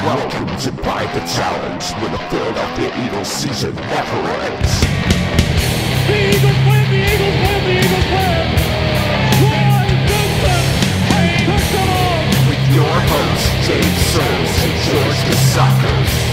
Welcome to By The Talons, where the Philadelphia Eagles season never ends. The Eagles win, the Eagles win, the Eagles win! Troy Vincent takes it on! With your hosts, Dave Searles and George Kassakos.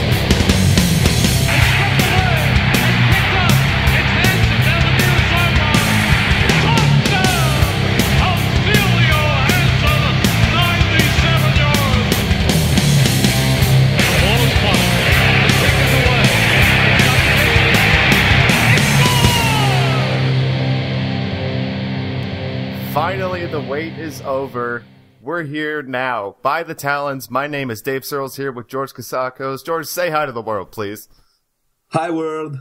Finally, the wait is over. We're here now. By the Talons. My name is Dave Searles here with George Kassakos. George, say hi to the world, please. Hi, world.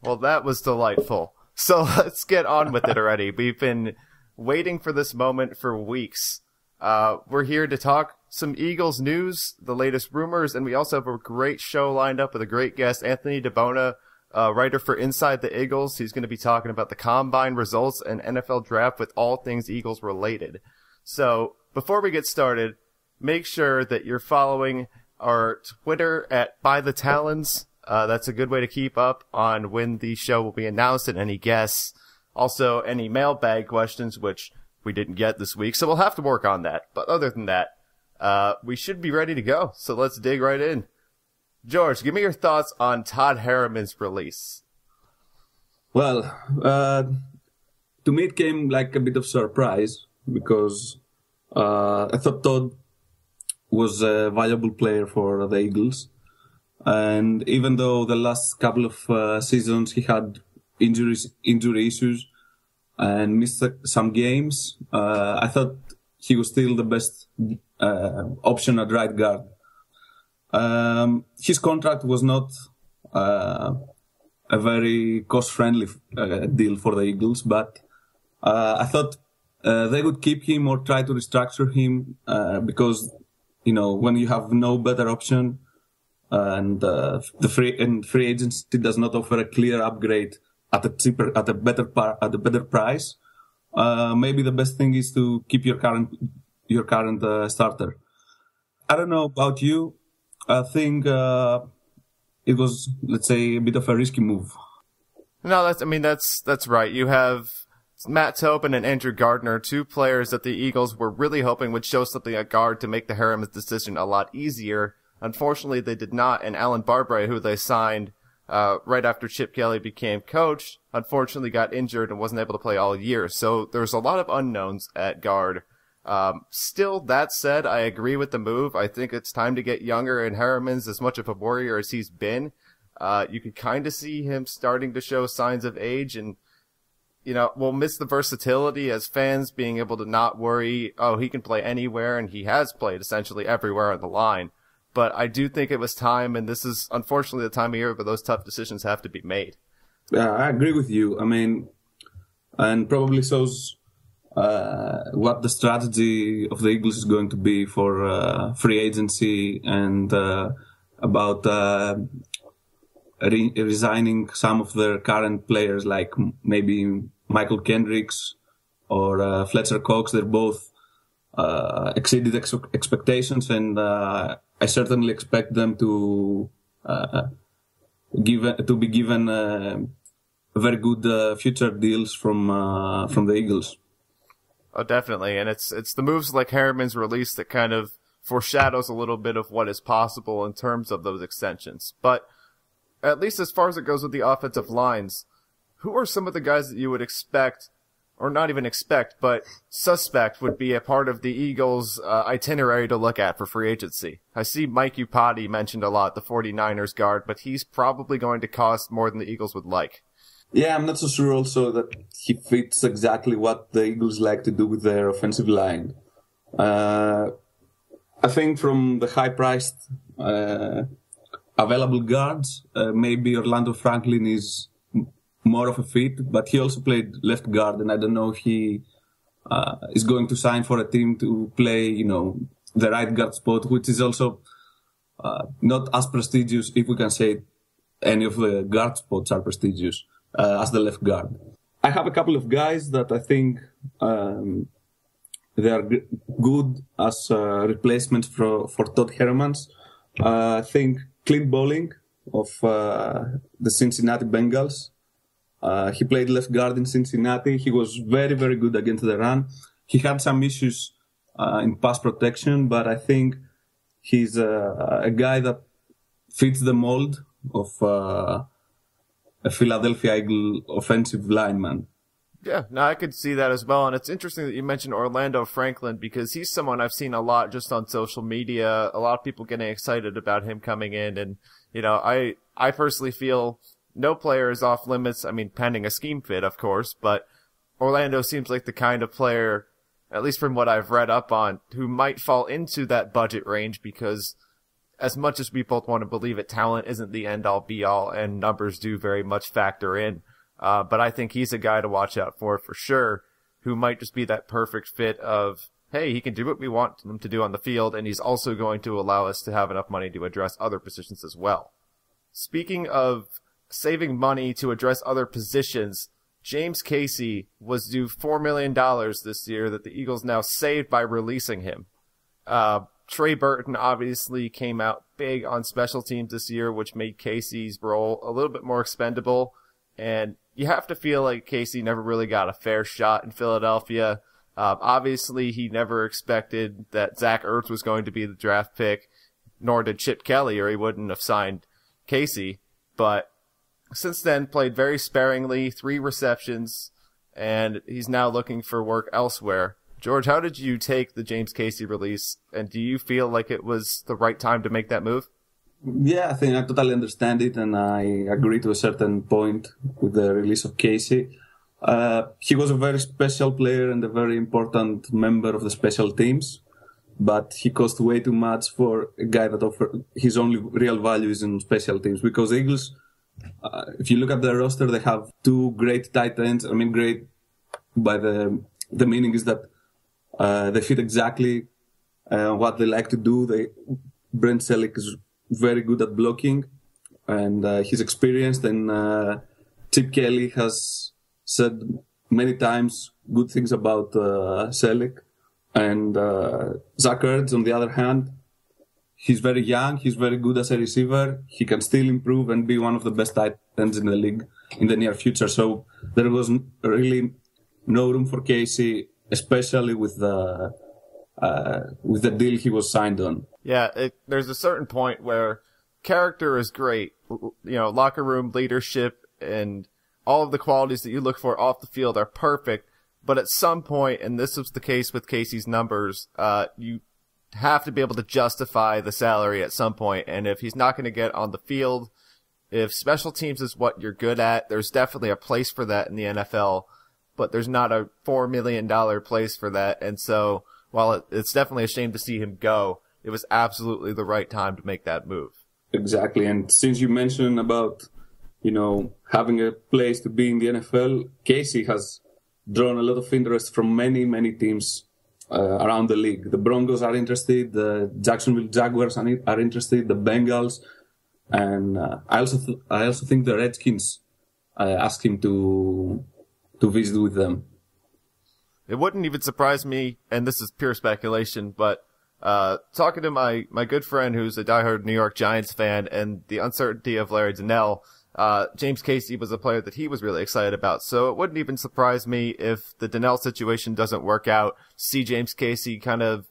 Well, that was delightful. So let's get on with it already. We've been waiting for this moment for weeks. We're here to talk some Eagles news, the latest rumors, and we also have a great show lined up with a great guest, Anthony DiBona, writer for Inside the Iggles. He's going to be talking about the combine results and NFL draft with all things Eagles related. So before we get started, make sure that you're following our Twitter at By The Talons. That's a good way to keep up on when the show will be announced and any guests. Also, any mailbag questions, which we didn't get this week, so we'll have to work on that. But other than that, we should be ready to go. So let's dig right in. George, give me your thoughts on Todd Herriman's release. Well, to me it came like a bit of surprise because I thought Todd was a valuable player for the Eagles. And even though the last couple of seasons he had injury issues and missed some games, I thought he was still the best option at right guard. His contract was not a very cost-friendly deal for the Eagles, but I thought they would keep him or try to restructure him because, you know, when you have no better option and the free agency does not offer a clear upgrade at a better price, maybe the best thing is to keep your current starter. I don't know about you. I think it was, let's say, a bit of a risky move. No, that's right. You have Matt Tobin and Andrew Gardner, two players that the Eagles were really hoping would show something at guard to make the Herriman's decision a lot easier. Unfortunately, they did not, and Alan Barbre, who they signed right after Chip Kelly became coach, unfortunately got injured and wasn't able to play all year. So there's a lot of unknowns at guard. Still, that said, I agree with the move. I think it's time to get younger, and Herriman's as much of a warrior as he's been. You could kind of see him starting to show signs of age, and, you know, we'll miss the versatility as fans, being able to not worry, oh, he can play anywhere, and he has played essentially everywhere on the line. But I do think it was time, and this is unfortunately the time of year where those tough decisions have to be made. Yeah, I agree with you. I mean, and probably shows what the strategy of the Eagles is going to be for free agency and about resigning some of their current players, like maybe Michael Kendricks or Fletcher Cox. They're both exceeded expectations, and I certainly expect them to be given very good future deals from the Eagles. Oh, definitely. And it's the moves like Herriman's release that kind of foreshadows a little bit of what is possible in terms of those extensions. But at least as far as it goes with the offensive lines, who are some of the guys that you would expect, or not even expect, but suspect would be a part of the Eagles' itinerary to look at for free agency? I see Mike Upati mentioned a lot, the 49ers guard, but he's probably going to cost more than the Eagles would like. Yeah, I'm not so sure also that he fits exactly what the Eagles like to do with their offensive line. I think from the high-priced available guards, maybe Orlando Franklin is more of a fit, but he also played left guard, and I don't know if he is going to sign for a team to play, you know, the right guard spot, which is also not as prestigious, if we can say any of the guard spots are prestigious, as the left guard. I have a couple of guys that I think they are good as replacements for Todd Herriman's. I think Clint Bowling of the Cincinnati Bengals. He played left guard in Cincinnati. He was very, very good against the run. He had some issues in pass protection, but I think he's a guy that fits the mold of a Philadelphia Eagle offensive lineman. Yeah, no, I could see that as well. And it's interesting that you mentioned Orlando Franklin because he's someone I've seen a lot just on social media. A lot of people getting excited about him coming in. And, you know, I personally feel no player is off limits. I mean, pending a scheme fit, of course, but Orlando seems like the kind of player, at least from what I've read up on, who might fall into that budget range because as much as we both want to believe it, talent isn't the end-all be-all, and numbers do very much factor in. But I think he's a guy to watch out for sure, who might just be that perfect fit of, hey, he can do what we want him to do on the field, and he's also going to allow us to have enough money to address other positions as well. Speaking of saving money to address other positions, James Casey was due $4 million this year that the Eagles now saved by releasing him. Trey Burton obviously came out big on special teams this year, which made Casey's role a little bit more expendable. And you have to feel like Casey never really got a fair shot in Philadelphia. Obviously, he never expected that Zach Ertz was going to be the draft pick, nor did Chip Kelly, or he wouldn't have signed Casey. But since then, played very sparingly, 3 receptions, and he's now looking for work elsewhere. George, how did you take the James Casey release, and do you feel like it was the right time to make that move? Yeah, I think I totally understand it, and I agree to a certain point with the release of Casey. He was a very special player and a very important member of the special teams, but he cost way too much for a guy that offered his only real value is in special teams. Because the Eagles, if you look at their roster, they have 2 great tight ends. I mean, great by the meaning is that they fit exactly what they like to do. Brent Selleck is very good at blocking, and he's experienced. And Chip Kelly has said many times good things about Selleck. And Zach Ertz, on the other hand, he's very young. He's very good as a receiver. He can still improve and be one of the best tight ends in the league in the near future. So there was really no room for Casey, especially with the deal he was signed on. Yeah, there's a certain point where character is great, you know, locker room leadership and all of the qualities that you look for off the field are perfect. But at some point, and this was the case with Casey's numbers, you have to be able to justify the salary at some point. And if he's not going to get on the field, if special teams is what you're good at, there's definitely a place for that in the NFL. But there's not a $4 million place for that. And so while it's definitely a shame to see him go, it was absolutely the right time to make that move. Exactly. And since you mentioned about, you know, having a place to be in the NFL, Casey has drawn a lot of interest from many, many teams around the league. The Broncos are interested, the Jacksonville Jaguars are interested, the Bengals, and I also think the Redskins asked him to visit with them. It wouldn't even surprise me, and this is pure speculation, but talking to my good friend who's a diehard New York Giants fan and the uncertainty of Larry Donnell, James Casey was a player that he was really excited about. So it wouldn't even surprise me if the Donnell situation doesn't work out, see James Casey kind of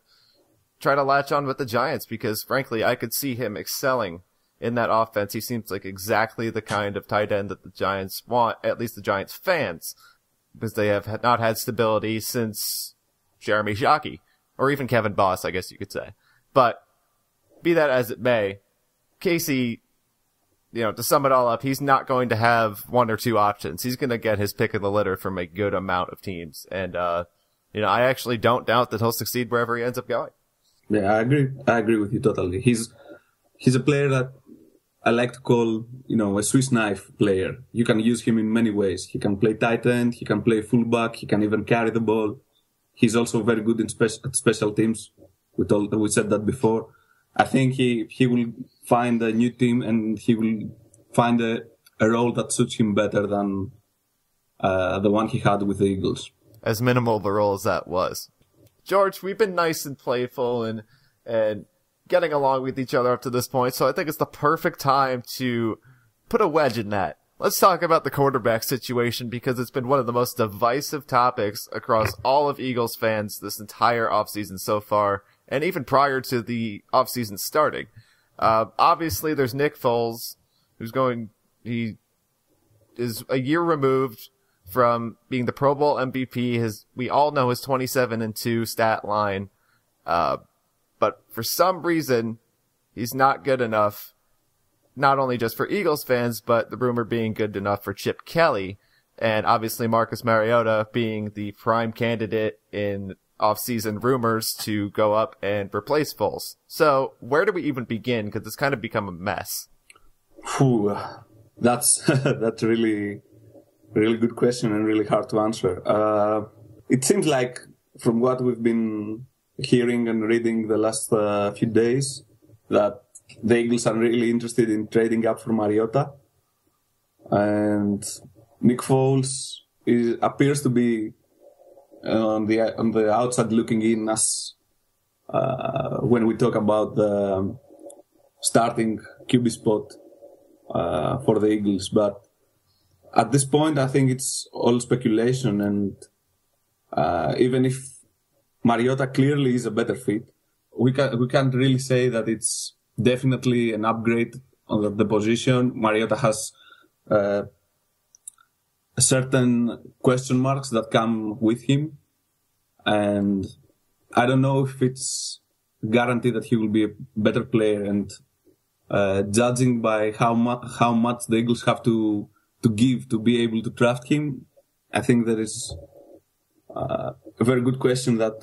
try to latch on with the Giants, because frankly, I could see him excelling in that offense. He seems like exactly the kind of tight end that the Giants want, at least the Giants fans, because they have not had stability since Jeremy Shockey, or even Kevin Boss, I guess you could say. But be that as it may, Casey, you know, to sum it all up, he's not going to have 1 or 2 options. He's going to get his pick of the litter from a good amount of teams. And, you know, I actually don't doubt that he'll succeed wherever he ends up going. Yeah, I agree. I agree with you totally. He's a player that I like to call, you know, a Swiss knife player. You can use him in many ways. He can play tight end. He can play fullback. He can even carry the ball. He's also very good in special teams. We said that before. I think he will find a new team and he will find a role that suits him better than the one he had with the Eagles. As minimal the role as that was. George, we've been nice and playful and getting along with each other up to this point, so I think it's the perfect time to put a wedge in that. Let's talk about the quarterback situation, because it's been one of the most divisive topics across all of Eagles fans this entire offseason so far, and even prior to the offseason starting. Obviously, there's Nick Foles, he is a year removed from being the Pro Bowl MVP. We all know his 27-2 stat line. But for some reason, he's not good enough, not only just for Eagles fans, but the rumor being good enough for Chip Kelly, and obviously Marcus Mariota being the prime candidate in off-season rumors to go up and replace Foles. So where do we even begin? Because it's kind of become a mess. Whew, that's really good question and really hard to answer. It seems like from what we've been hearing and reading the last few days that the Eagles are really interested in trading up for Mariota, and Nick Foles appears to be on the outside looking in as when we talk about the starting QB spot for the Eagles. But at this point, I think it's all speculation, and even if Mariota clearly is a better fit, we can't really say that it's definitely an upgrade on the position. Mariota has certain question marks that come with him, and I don't know if it's guaranteed that he will be a better player. And judging by how much the Eagles have to give to be able to draft him, I think there is a very good question that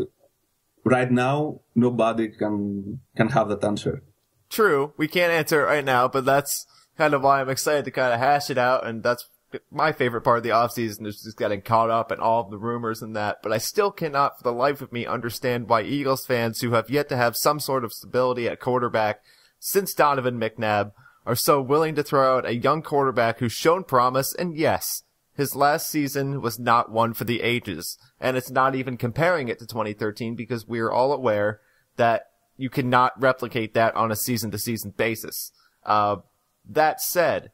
right now nobody can have that answer. True, we can't answer it right now, but that's kind of why I'm excited to kind of hash it out, and that's my favorite part of the offseason, is just getting caught up in all of the rumors and that. But I still cannot for the life of me understand why Eagles fans who have yet to have some sort of stability at quarterback since Donovan McNabb are so willing to throw out a young quarterback who's shown promise. And yes, his last season was not one for the ages, and it's not even comparing it to 2013, because we're all aware that you cannot replicate that on a season-to-season basis. That said,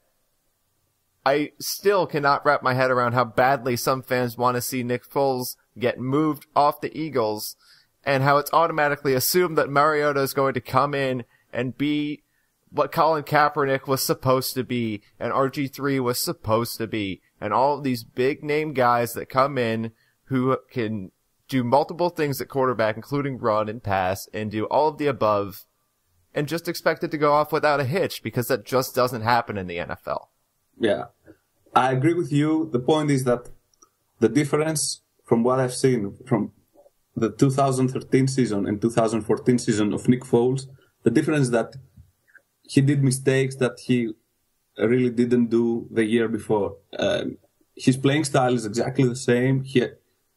I still cannot wrap my head around how badly some fans want to see Nick Foles get moved off the Eagles, and how it's automatically assumed that Mariota is going to come in and be what Colin Kaepernick was supposed to be, and RG3 was supposed to be, and all of these big-name guys that come in who can do multiple things at quarterback, including run and pass, and do all of the above, and just expect it to go off without a hitch, because that just doesn't happen in the NFL. Yeah, I agree with you. The point is that the difference from what I've seen from the 2013 season and 2014 season of Nick Foles, the difference is that he did mistakes that he really didn't do the year before. His playing style is exactly the same.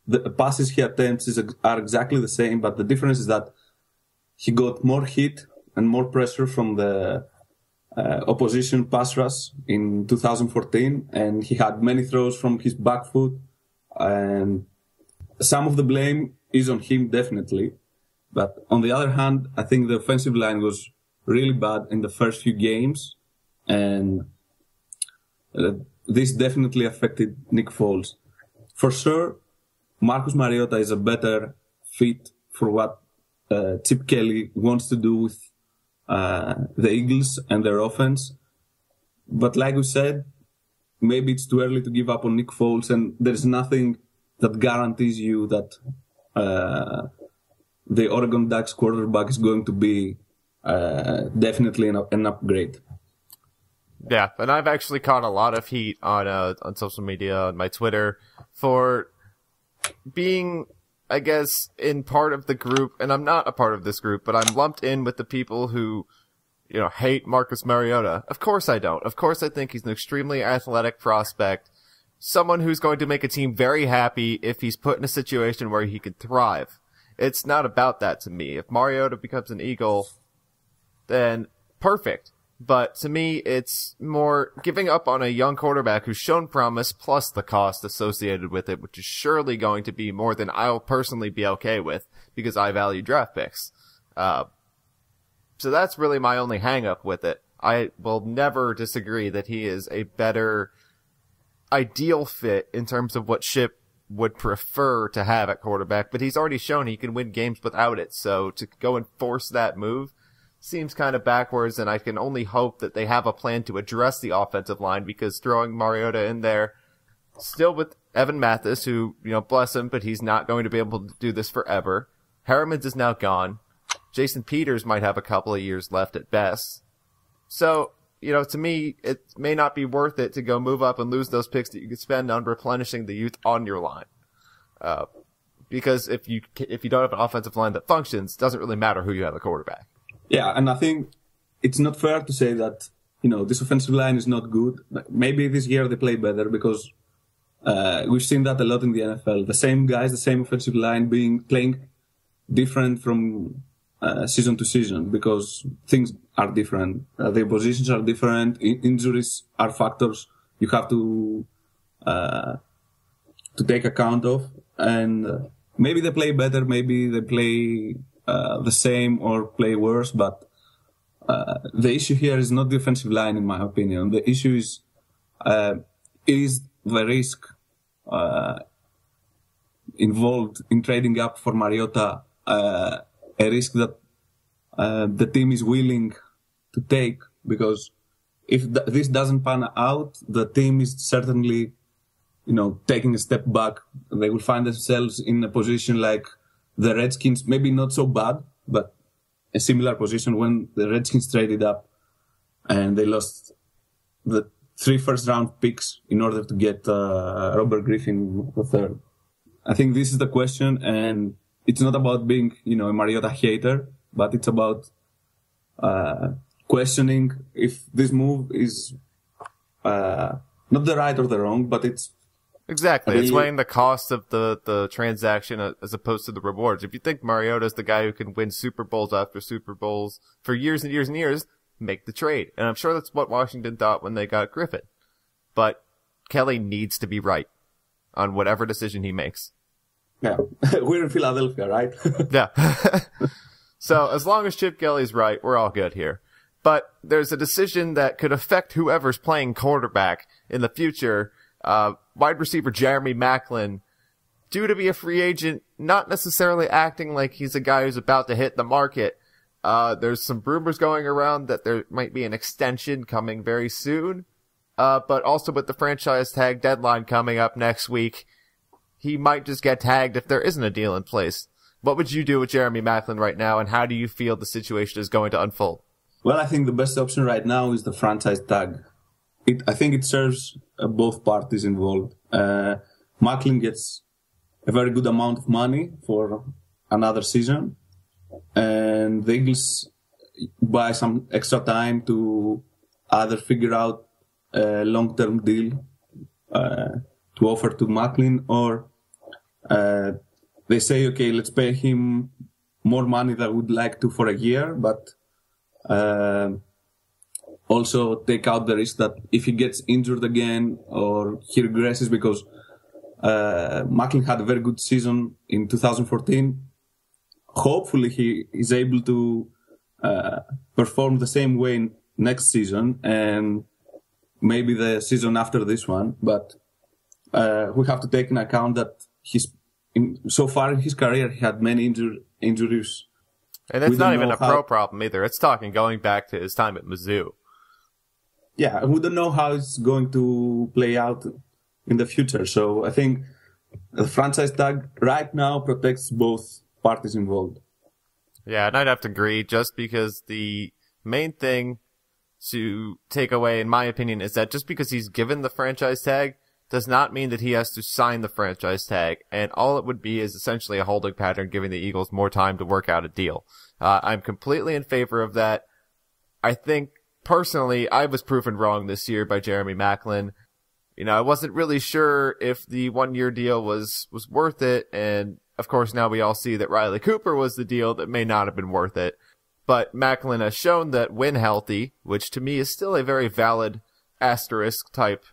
The passes he attempts are exactly the same, but the difference is that he got more heat and more pressure from the opposition pass rush in 2014, and he had many throws from his back foot, and some of the blame is on him, definitely. But on the other hand, I think the offensive line was really bad in the first few games, and this definitely affected Nick Foles. For sure, Marcus Mariota is a better fit for what Chip Kelly wants to do with the Eagles and their offense. But like we said, maybe it's too early to give up on Nick Foles, and there's nothing that guarantees you that the Oregon Ducks quarterback is going to be definitely an upgrade. Yeah, and I've actually caught a lot of heat on social media, on my Twitter, for being, I guess, in part of the group, and I'm not a part of this group, but I'm lumped in with the people who, hate Marcus Mariota. Of course I don't. Of course I think he's an extremely athletic prospect, someone who's going to make a team very happy if he's put in a situation where he could thrive. It's not about that to me. If Mariota becomes an Eagle, then perfect. But to me, it's more giving up on a young quarterback who's shown promise, plus the cost associated with it, which is surely going to be more than I'll personally be okay with, because I value draft picks. So that's really my only hang-up with it. I will never disagree that he is a better ideal fit in terms of what Ship would prefer to have at quarterback, but he's already shown he can win games without it. So to go and force that move seems kind of backwards, and I can only hope that they have a plan to address the offensive line, because throwing Mariota in there, still with Evan Mathis, who, bless him, but he's not going to be able to do this forever. Harriman's is now gone. Jason Peters might have a couple of years left at best. So, to me, it may not be worth it to go move up and lose those picks that you could spend on replenishing the youth on your line. Because if you don't have an offensive line that functions, it doesn't really matter who you have at quarterback. Yeah, and I think it's not fair to say that, this offensive line is not good. Maybe this year they play better, because we've seen that a lot in the NFL. The same guys, the same offensive line playing different from season to season, because things are different. Their positions are different. Injuries are factors you have to take account of. And maybe they play better, maybe they play the same or play worse, but the issue here is not the offensive line, in my opinion. The issue is the risk involved in trading up for Mariota, a risk that the team is willing to take, because if this doesn't pan out, the team is certainly, taking a step back. They will find themselves in a position like the Redskins, maybe not so bad, but a similar position when the Redskins traded up and they lost the 3 first-round picks in order to get Robert Griffin III. I think this is the question, and it's not about being, a Mariota hater, but it's about questioning if this move is not the right or the wrong, but it's exactly. It's weighing the cost of the transaction as opposed to the rewards. If you think Mariota's the guy who can win Super Bowls after Super Bowls for years and years and years, make the trade. And I'm sure that's what Washington thought when they got Griffin. But Kelly needs to be right on whatever decision he makes. Yeah. We're in Philadelphia, right? Yeah. So as long as Chip Kelly's right, we're all good here. But there's a decision that could affect whoever's playing quarterback in the future. Wide receiver Jeremy Maclin, due to be a free agent, not necessarily acting like he's a guy who's about to hit the market. There's some rumors going around that there might be an extension coming very soon. But also with the franchise tag deadline coming up next week, he might just get tagged if there isn't a deal in place. What would you do with Jeremy Maclin right now, and how do you feel the situation is going to unfold? Well, I think the best option right now is the franchise tag. I think it serves both parties involved. Maclin gets a very good amount of money for another season, and the Eagles buy some extra time to either figure out a long-term deal to offer to Maclin, or they say, okay, let's pay him more money than we'd like to for a year, but also take out the risk that if he gets injured again or he regresses, because Maclin had a very good season in 2014. Hopefully he is able to perform the same way next season and maybe the season after this one. But we have to take into account that so far in his career he had many injuries. And that's not even a pro problem either. It's talking going back to his time at Mizzou. Yeah, we don't know how it's going to play out in the future. So I think the franchise tag right now protects both parties involved. Yeah, and I'd have to agree, just because the main thing to take away, in my opinion, is that just because he's given the franchise tag does not mean that he has to sign the franchise tag, and all it would be is essentially a holding pattern, giving the Eagles more time to work out a deal. I'm completely in favor of that. I think, personally, I was proven wrong this year by Jeremy Maclin. I wasn't really sure if the 1-year deal was worth it, and of course now we all see that Riley Cooper was the deal that may not have been worth it. But Maclin has shown that when healthy, which to me is still a very valid asterisk type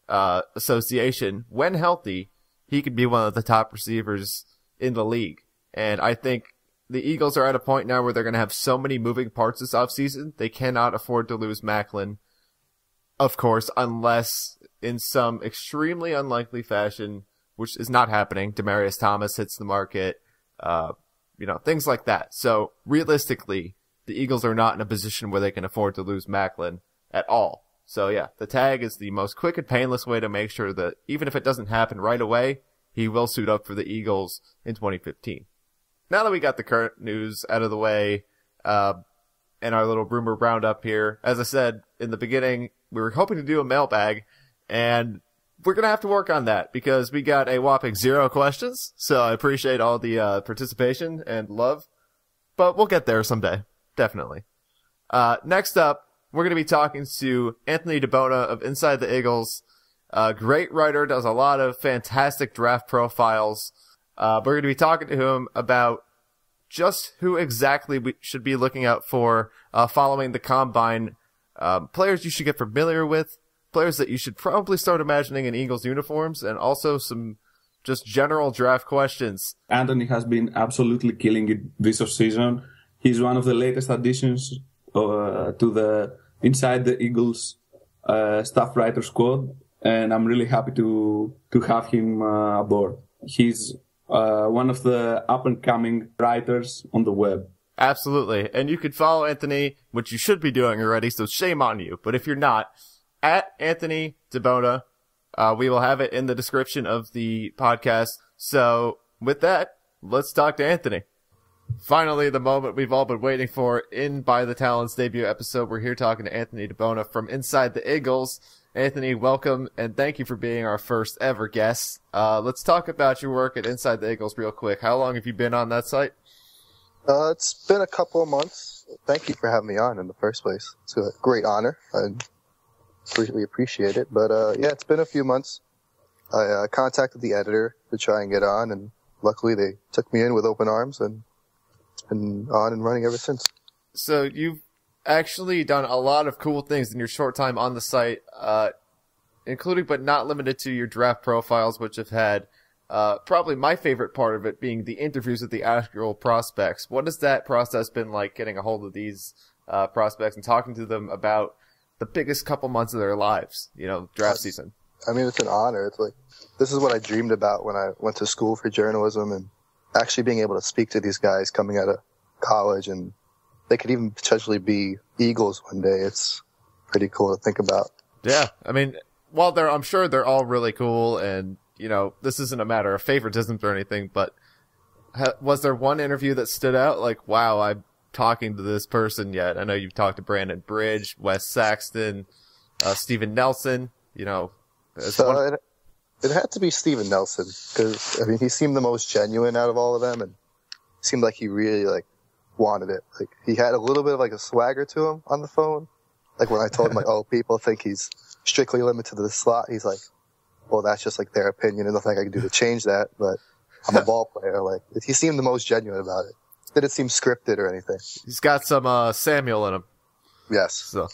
association, when healthy, he could be one of the top receivers in the league. And I think the Eagles are at a point now where they're going to have so many moving parts this offseason, they cannot afford to lose Macklin, of course, unless in some extremely unlikely fashion, which is not happening, Demaryius Thomas hits the market, things like that. So realistically, the Eagles are not in a position where they can afford to lose Macklin at all. So yeah, the tag is the most quick and painless way to make sure that even if it doesn't happen right away, he will suit up for the Eagles in 2015. Now that we got the current news out of the way, and our little rumor roundup here, as I said in the beginning, we were hoping to do a mailbag, and we're going to have to work on that because we got a whopping 0 questions. So I appreciate all the participation and love, but we'll get there someday. Definitely. Next up, we're going to be talking to Anthony DiBona of Inside the Iggles. Great writer, does a lot of fantastic draft profiles. We're going to be talking to him about just who exactly we should be looking out for following the combine. Players you should get familiar with, players that you should probably start imagining in Eagles uniforms, and also some just general draft questions. Anthony has been absolutely killing it this offseason. He's one of the latest additions to the Inside the Eagles staff writer squad, and I'm really happy to have him aboard. He's one of the up-and-coming writers on the web. Absolutely. And you could follow Anthony, which you should be doing already, so shame on you. But if you're not, at Anthony DiBona, we will have it in the description of the podcast. So with that, let's talk to Anthony. Finally, the moment we've all been waiting for in By The Talons debut episode. We're here talking to Anthony DiBona from Inside the Iggles. Anthony, welcome, and thank you for being our first ever guest. Let's talk about your work at Inside the Iggles real quick. How long have you been on that site? It's been a couple of months. Thank you for having me on in the first place. It's a great honor. I really appreciate it. But yeah, it's been a few months. I contacted the editor to try and get on, and luckily they took me in with open arms, and it's been on and running ever since. So you've actually done a lot of cool things in your short time on the site, including but not limited to your draft profiles, which have had probably my favorite part of it being the interviews with the actual prospects. What has that process been like, getting a hold of these prospects and talking to them about the biggest couple months of their lives, draft season? I mean, it's an honor. It's like, this is what I dreamed about when I went to school for journalism, and actually being able to speak to these guys coming out of college, and they could even potentially be Eagles one day. It's pretty cool to think about. Yeah. I mean, I'm sure they're all really cool, and, this isn't a matter of favoritism or anything, but was there one interview that stood out? Like, wow, I'm talking to this person yet. I know you've talked to Brandon Bridge, Wes Saxton, Steven Nelson, So it had to be Steven Nelson, because, I mean, he seemed the most genuine out of all of them, and seemed like he really, wanted it. He had a little bit of, a swagger to him on the phone. When I told him, people think he's strictly limited to the slot, he's like, well, that's just, their opinion, and nothing I can do to change that, but I'm a ball player. He seemed the most genuine about it. Didn't seem scripted or anything. He's got some Samuel in him. Yes. So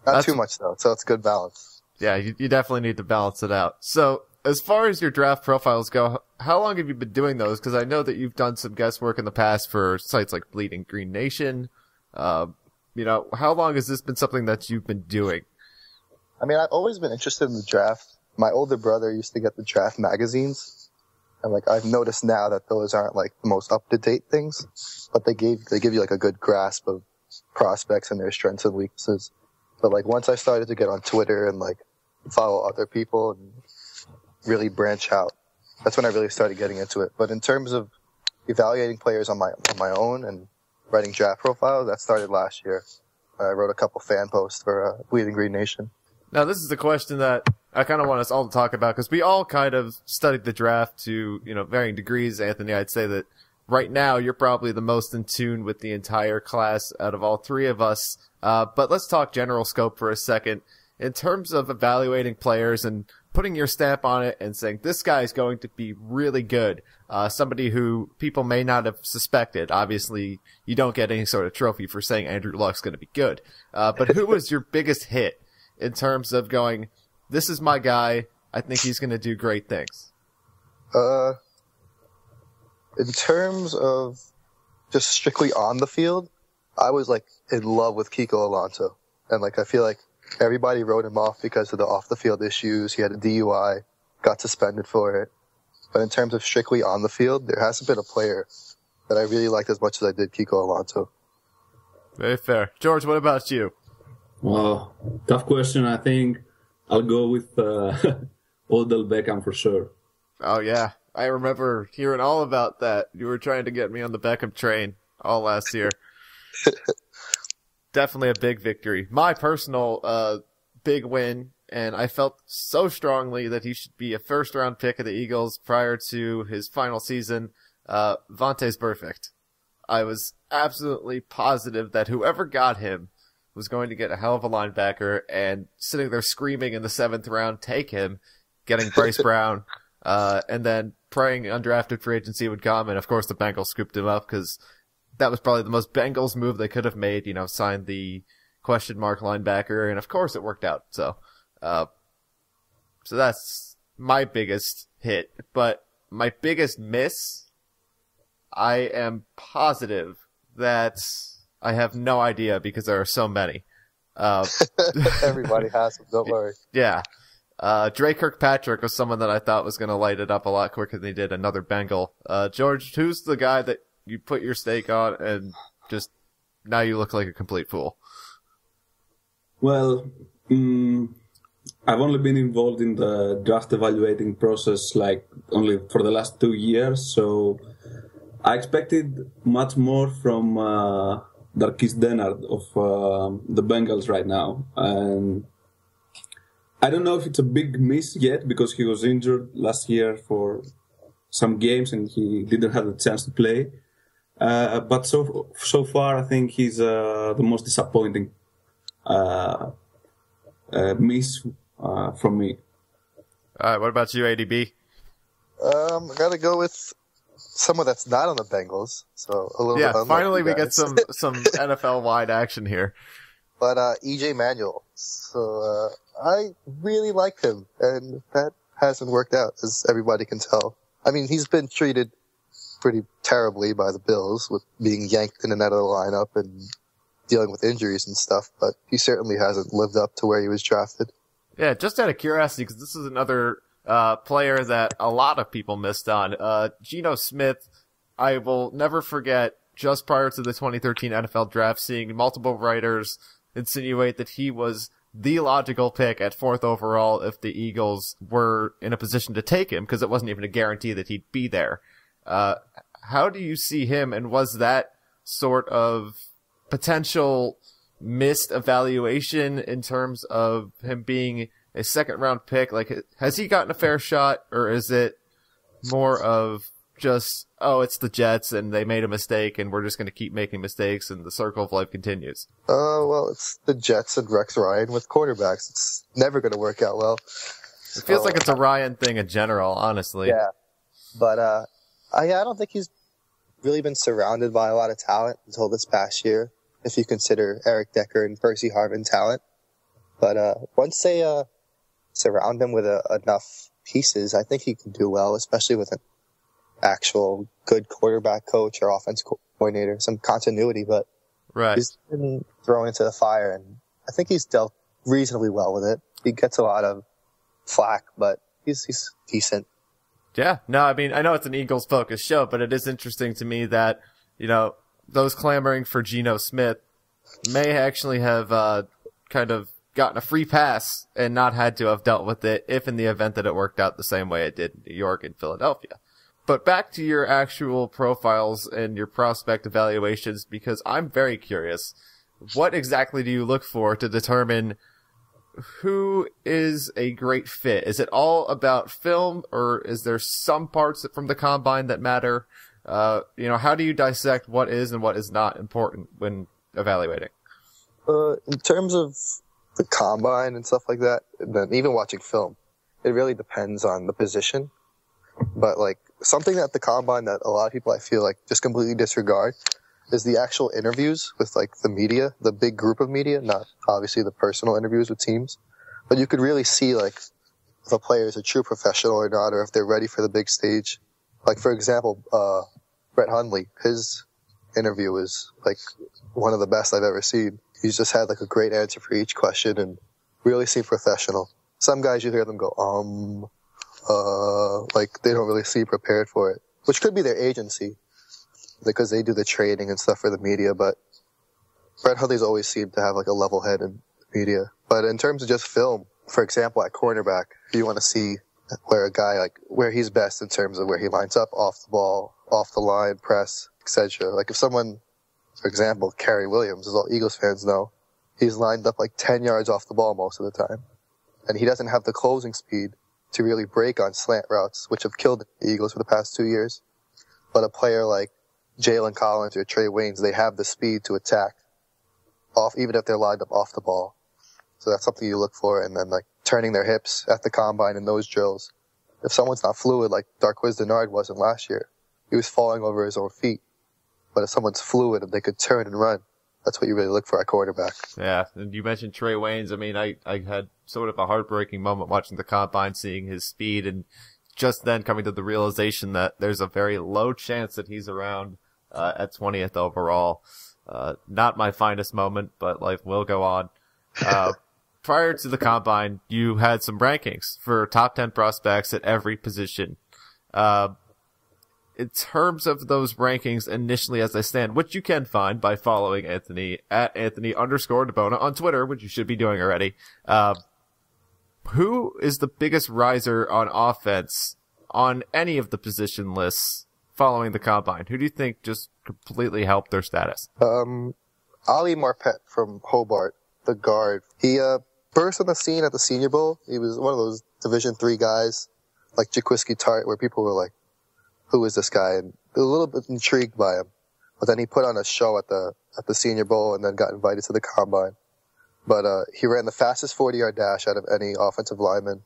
not too much, though, so it's good balance. Yeah, you definitely need to balance it out. So, as far as your draft profiles go, how long have you been doing those? Because I know that you've done some guest work in the past for sites like Bleeding Green Nation. How long has this been something that you've been doing? I mean, I've always been interested in the draft. My older brother used to get the draft magazines. And, I've noticed now that those aren't, the most up-to-date things. But they give you, a good grasp of prospects and their strengths and weaknesses. But, once I started to get on Twitter and, follow other people and really branch out, that's when I really started getting into it. But in terms of evaluating players on my own and writing draft profiles, that started last year. I wrote a couple fan posts for Bleeding Green Nation. Now, this is a question that I kind of want us all to talk about, because we all kind of studied the draft to, varying degrees. Anthony, I'd say that right now you're probably the most in tune with the entire class out of all three of us. But let's talk general scope for a second. In terms of evaluating players and putting your stamp on it and saying, this guy is going to be really good, somebody who people may not have suspected. Obviously, you don't get any sort of trophy for saying Andrew Luck's going to be good. But who was your biggest hit in terms of going, this is my guy, I think he's going to do great things? In terms of just strictly on the field, I was like in love with Kiko Alonso. And like, I feel like everybody wrote him off because of the off the field issues. He had a DUI, got suspended for it. But in terms of strictly on the field, there hasn't been a player that I really liked as much as I did Kiko Alonso. Very fair. George, what about you? Well, tough question. I think I'll go with Odell Beckham for sure. Oh, yeah. I remember hearing all about that. You were trying to get me on the Beckham train all last year. Definitely a big victory. My personal big win, and I felt so strongly that he should be a first-round pick of the Eagles prior to his final season. Vontae's perfect. I was absolutely positive that whoever got him was going to get a hell of a linebacker, and sitting there screaming in the 7th round, take him, getting Bryce Brown, and then praying undrafted free agency would come, and of course the Bengals scooped him up because that was probably the most Bengals move they could have made, signed the question mark linebacker, and of course it worked out. So that's my biggest hit. But my biggest miss, I am positive that I have no idea because there are so many. Everybody has them, don't worry. Yeah. Dre Kirkpatrick was someone that I thought was going to light it up a lot quicker than he did, another Bengal. George, who's the guy that you put your stake on and just now you look like a complete fool? Well, I've only been involved in the draft evaluating process only for the last 2 years, so I expected much more from Darquise Dennard of the Bengals right now. And I don't know if it's a big miss yet because he was injured last year for some games and he didn't have the chance to play. But so far, I think he's the most disappointing miss from me. All right, what about you, ADB? I gotta go with someone that's not on the Bengals. So a little bit unlike finally you we get guys. some NFL wide action here. But EJ Manuel. So I really like him, and that hasn't worked out, as everybody can tell. I mean, he's been treated pretty terribly by the Bills with being yanked in and out of the lineup and dealing with injuries and stuff, but he certainly hasn't lived up to where he was drafted. Yeah, just out of curiosity, because this is another player that a lot of people missed on. Geno Smith, I will never forget, just prior to the 2013 NFL draft, seeing multiple writers insinuate that he was the logical pick at 4th overall if the Eagles were in a position to take him, because it wasn't even a guarantee that he'd be there. How do you see him, and was that sort of potential missed evaluation in terms of him being a 2nd-round pick? Like, has he gotten a fair shot, or is it more of just, oh, it's the Jets and they made a mistake and we're just going to keep making mistakes and the circle of life continues? Well, it's the Jets and Rex Ryan with quarterbacks. It's never going to work out well. It feels like it's a Ryan thing in general, honestly. Yeah. But I don't think he's really been surrounded by a lot of talent until this past year, if you consider Eric Decker and Percy Harvin talent. But once they surround him with enough pieces, I think he can do well, especially with an actual good quarterback coach or offense coordinator, some continuity. But right, he's been thrown into the fire, and I think he's dealt reasonably well with it. He gets a lot of flack, but he's decent. Yeah, no, I mean, I know it's an Eagles-focused show, but it is interesting to me that, those clamoring for Geno Smith may actually have kind of gotten a free pass and not had to have dealt with it if in the event that it worked out the same way it did in New York and Philadelphia. But back to your actual profiles and your prospect evaluations, because I'm very curious. What exactly do you look for to determine who is a great fit? Is it all about film, or is there some parts from the combine that matter? How do you dissect what is and what is not important when evaluating? In terms of the combine and stuff like that, and then even watching film, it really depends on the position. But something that the combine that a lot of people I feel like just completely disregard is the actual interviews with the media, the big group of media, not obviously the personal interviews with teams. But you could really see if a player is a true professional or not, or if they're ready for the big stage. For example, Brett Hundley, his interview was like one of the best I've ever seen. He's just had like a great answer for each question and really seemed professional. Some guys, you hear them go, like they don't really seem prepared for it, which could be their agency because they do the training and stuff for the media. But Brett Hundley's always seemed to have like a level head in media. But in terms of just film, for example, at cornerback, if you want to see where a guy, like where he's best in terms of where he lines up off the ball, off the line, press, etc. Like if someone, for example, Kerry Williams, as all Eagles fans know, he's lined up like 10 yards off the ball most of the time. And he doesn't have the closing speed to really break on slant routes, which have killed the Eagles for the past 2 years. But a player like Jalen Collins or Trey Waynes, they have the speed to attack off, even if they're lined up off the ball. So that's something you look for. And then like turning their hips at the combine in those drills. If someone's not fluid like Darqueze Dennard wasn't last year, he was falling over his own feet. But if someone's fluid and they could turn and run, that's what you really look for at quarterback. Yeah, and you mentioned Trey Waynes. I mean, I had sort of a heartbreaking moment watching the combine, seeing his speed, and just then coming to the realization that there's a very low chance that he's around at 20th overall. Not my finest moment, but life will go on. Prior to the combine, you had some rankings for top 10 prospects at every position. In terms of those rankings initially as they stand, which you can find by following Anthony at Anthony_DiBona on Twitter, which you should be doing already. Who is the biggest riser on offense on any of the position lists following the combine? Who do you think just completely helped their status? Ali Marpet from Hobart, the guard. He burst on the scene at the Senior Bowl. He was one of those Division III guys, like Jaquiski Tart, where people were like, who is this guy? And a little bit intrigued by him. But then he put on a show at the Senior Bowl and then got invited to the combine. But he ran the fastest 40-yard dash out of any offensive lineman.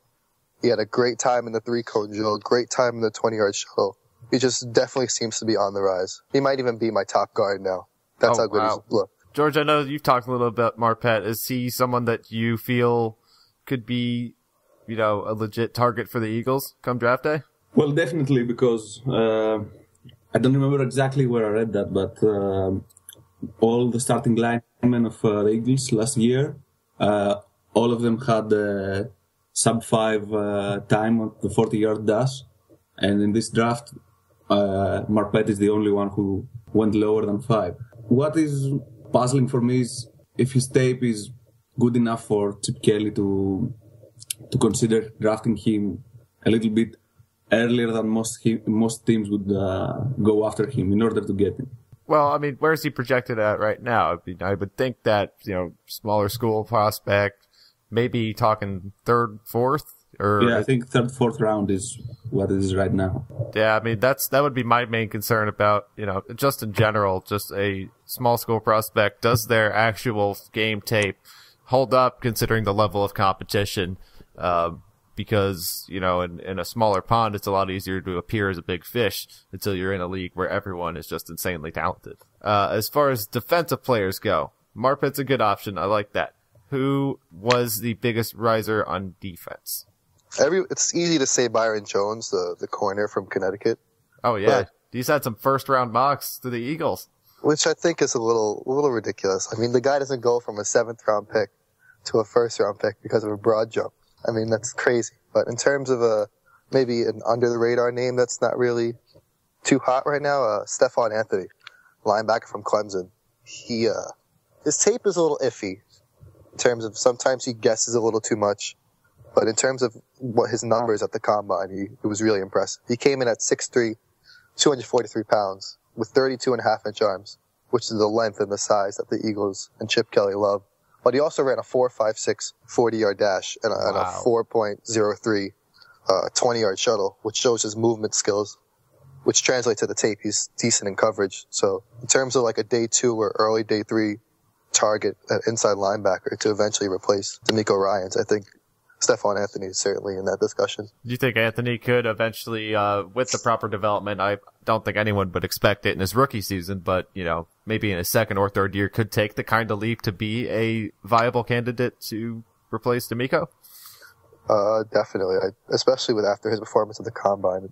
He had a great time in the 3-cone drill, great time in the 20-yard shuttle. He just definitely seems to be on the rise. He might even be my top guard now. That's how good he's looked. George, I know you've talked a little about Marpet. Is he someone that you feel could be, a legit target for the Eagles come draft day? Well, definitely, because I don't remember exactly where I read that, but all the starting linemen of the Eagles last year, all of them had sub-5 time on the 40-yard dash. And in this draft, Marpet is the only one who went lower than 5. What is puzzling for me is if his tape is good enough for Chip Kelly to consider drafting him a little bit earlier than most teams would go after him in order to get him. Well, I mean, where's he projected at right now? I would think that, smaller school prospect, maybe talking 3rd, 4th, or... Yeah, I think 3rd, 4th round is what it is right now. Yeah, I mean, that would be my main concern about, just in general, just a small school prospect. Does their actual game tape hold up considering the level of competition? Because, in a smaller pond, it's a lot easier to appear as a big fish until you're in a league where everyone is just insanely talented. As far as defensive players go, Marpet's a good option. I like that. Who was the biggest riser on defense? It's easy to say Byron Jones, the corner from Connecticut. Oh, yeah. He's had some first-round mocks to the Eagles. Which I think is a little ridiculous. I mean, the guy doesn't go from a 7th-round pick to a 1st-round pick because of a broad jump. I mean, that's crazy. But in terms of maybe an under-the-radar name that's not really too hot right now, Stephon Anthony, linebacker from Clemson. His tape is a little iffy in terms of sometimes he guesses a little too much. But in terms of what his numbers at the combine, it was really impressive. He came in at 6'3", 243 pounds with 32.5-inch arms, which is the length and the size that the Eagles and Chip Kelly love. But he also ran a 4.56 40-yard dash and a 4.03 20-yard shuttle, which shows his movement skills, which translates to the tape. He's decent in coverage. So in terms of like a day 2 or early day 3 target at inside linebacker to eventually replace D'Amico Ryans, I think Stephon Anthony is certainly in that discussion. Do you think Anthony could eventually, with the proper development, I don't think anyone would expect it in his rookie season, but, maybe in his 2nd or 3rd year could take the kind of leap to be a viable candidate to replace D'Amico? Definitely. Especially after his performance at the combine. It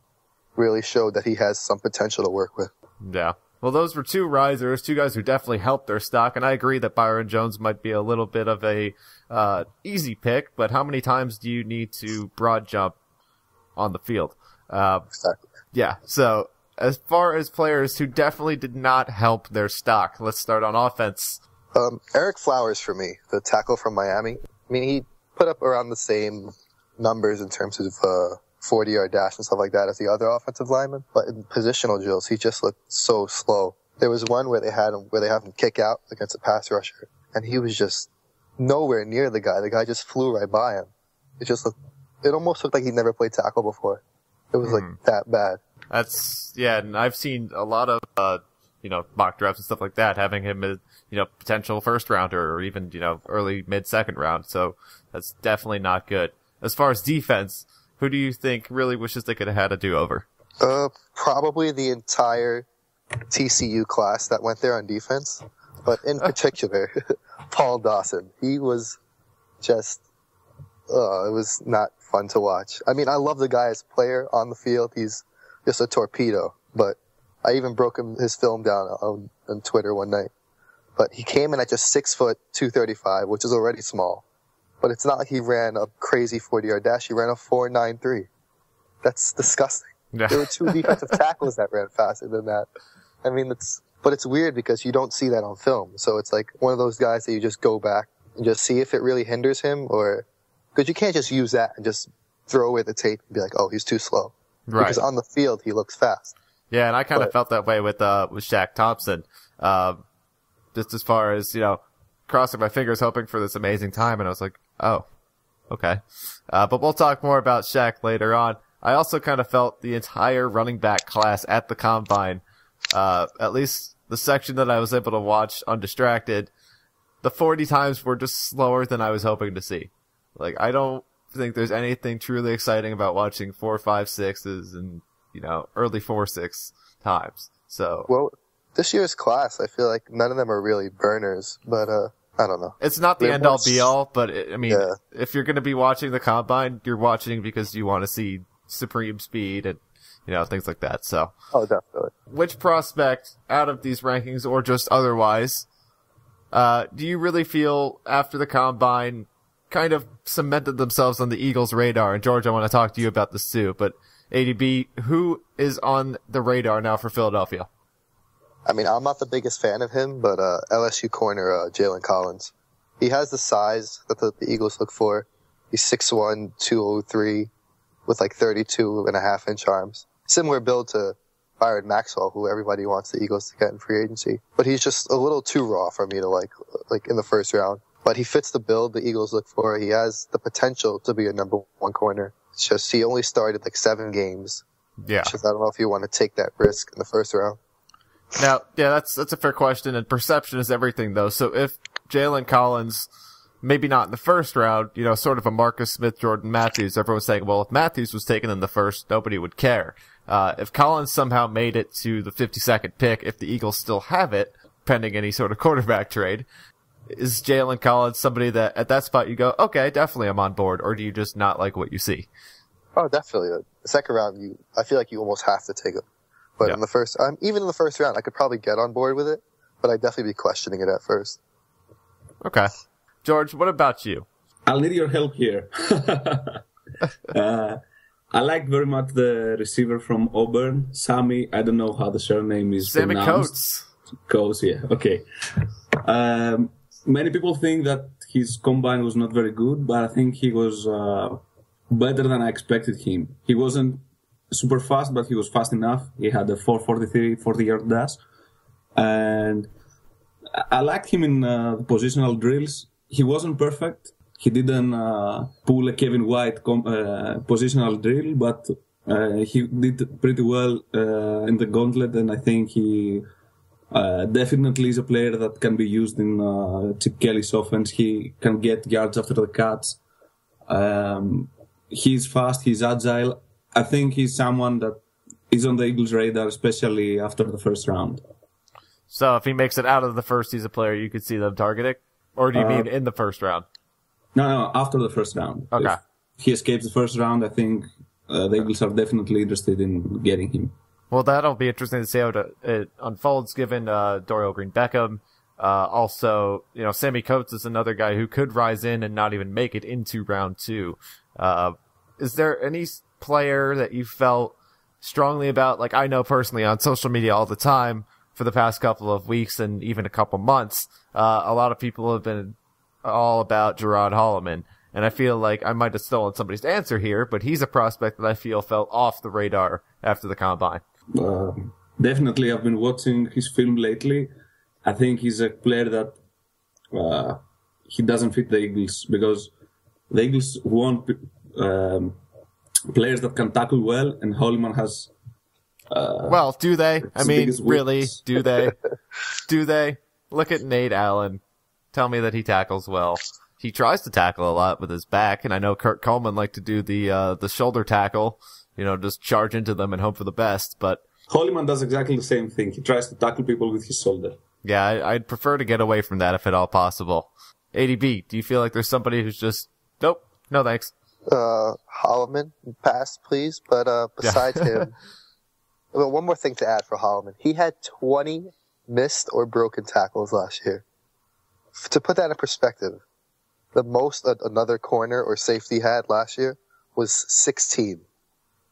really showed that he has some potential to work with. Yeah. Well, those were two risers, two guys who definitely helped their stock, and I agree that Byron Jones might be a little bit of a easy pick, but how many times do you need to broad jump on the field? Exactly. Yeah, so as far as players who definitely did not help their stock, let's start on offense. Eric Flowers for me, the tackle from Miami. I mean, he put up around the same numbers in terms of 40-yard dash and stuff like that as the other offensive linemen, but in positional drills, he just looked so slow. There was one where they have him kick out against a pass rusher, and he was just nowhere near the guy. The guy just flew right by him. It almost looked like he'd never played tackle before. It was like that bad. And I've seen a lot of, mock drafts and stuff like that, having him as, potential first rounder or even, early mid-second round. So that's definitely not good. As far as defense, who do you think really wishes they could have had a do-over? Probably the entire TCU class that went there on defense, but in particular, Paul Dawson. He was just, it was not fun to watch. I mean, I love the guy as a player on the field. He's just a torpedo, but I even broke his film down on Twitter one night. But he came in at just 6 foot, 235, which is already small. But it's not like he ran a crazy 40-yard dash. He ran a 4.93. That's disgusting. Yeah. There were two defensive tackles that ran faster than that. I mean, but it's weird because you don't see that on film. So it's like one of those guys that you just go back and just see if it really hinders him, or because you can't just use that and just throw away the tape and be like, oh, he's too slow. Right. Because on the field, he looks fast. Yeah, and I kind of felt that way with Shaq Thompson. Just as far as, crossing my fingers hoping for this amazing time, and I was like, oh, okay. But we'll talk more about Shaq later on. I also kind of felt the entire running back class at the Combine, at least the section that I was able to watch undistracted, the 40 times were just slower than I was hoping to see. Like, I don't think there's anything truly exciting about watching 4, 5, 6s and, early 4-6 times. So. Well, this year's class, I feel like none of them are really burners, but, I don't know. It's not the end-all be-all, but, if you're going to be watching the Combine, you're watching because you want to see supreme speed and, things like that, so. Oh, definitely. Which prospect, out of these rankings or just otherwise, do you really feel after the Combine kind of cemented themselves on the Eagles' radar? And George, I want to talk to you about this too, but ADB, who is on the radar now for Philadelphia? I mean, I'm not the biggest fan of him, but LSU corner Jalen Collins. He has the size that the Eagles look for. He's 6'1", 203, with like 32.5-inch arms. Similar build to Byron Maxwell, who everybody wants the Eagles to get in free agency. But he's just a little too raw for me to like in the first round. But he fits the build the Eagles look for. He has the potential to be a number one corner. It's just he only started like 7 games. Yeah. Just, I don't know if you want to take that risk in the first round. Now, yeah, that's a fair question, and perception is everything, though. So if Jalen Collins, maybe not in the first round, sort of a Marcus Smith, Jordan Matthews, everyone's saying, well, if Matthews was taken in the first, nobody would care. If Collins somehow made it to the 52nd pick, if the Eagles still have it, pending any sort of quarterback trade, is Jalen Collins somebody that at that spot you go, okay, definitely I'm on board, or do you just not like what you see? Oh, definitely. The second round, I feel like you almost have to take him. But yeah. in the first, even in the first round, I could probably get on board with it, but I'd definitely be questioning it at first. Okay. George, what about you? I'll need your help here. I like very much the receiver from Auburn, Sammy. I don't know how the surname is Sammy pronounced. Coates, yeah. Okay. Many people think that his combine was not very good, but I think he was better than I expected him. He wasn't super fast, but he was fast enough. He had a 4.43 40-yard dash. And I liked him in positional drills. He wasn't perfect. He didn't pull a Kevin White positional drill, but he did pretty well in the gauntlet, and I think he definitely is a player that can be used in Chip Kelly's offense. He can get yards after the catch. He's fast, he's agile. I think he's someone that is on the Eagles' radar, especially after the first round. So if he makes it out of the first, he's a player you could see them targeting? Or do you mean in the first round? No, after the first round. Okay. If he escapes the first round, I think the Eagles are definitely interested in getting him. Well, that'll be interesting to see how it unfolds, given Dorial Green-Beckham. Also, Sammy Coates is another guy who could rise in and not even make it into round 2. Is there any player that you felt strongly about? Like, I know personally on social media all the time for the past couple of weeks and even a couple months, a lot of people have been all about Gerard Holloman. And I feel like I might have stolen somebody's answer here, but he's a prospect that I feel fell off the radar after the combine. Definitely, I've been watching his film lately. I think he's a player that he doesn't fit the Eagles, because the Eagles want players that can tackle well, and Holloman has... well, do they? I mean, really, do they? Do they? Look at Nate Allen. Tell me that he tackles well. He tries to tackle a lot with his back, and I know Kurt Coleman liked to do the shoulder tackle, just charge into them and hope for the best, but... Holloman does exactly the same thing. He tries to tackle people with his shoulder. Yeah, I'd prefer to get away from that if at all possible. ADB, do you feel like there's somebody who's just, nope, no thanks? Holloman, pass, please, but besides him... Well, one more thing to add for Holloman. He had 20 missed or broken tackles last year. To put that in perspective, the most another corner or safety had last year was 16.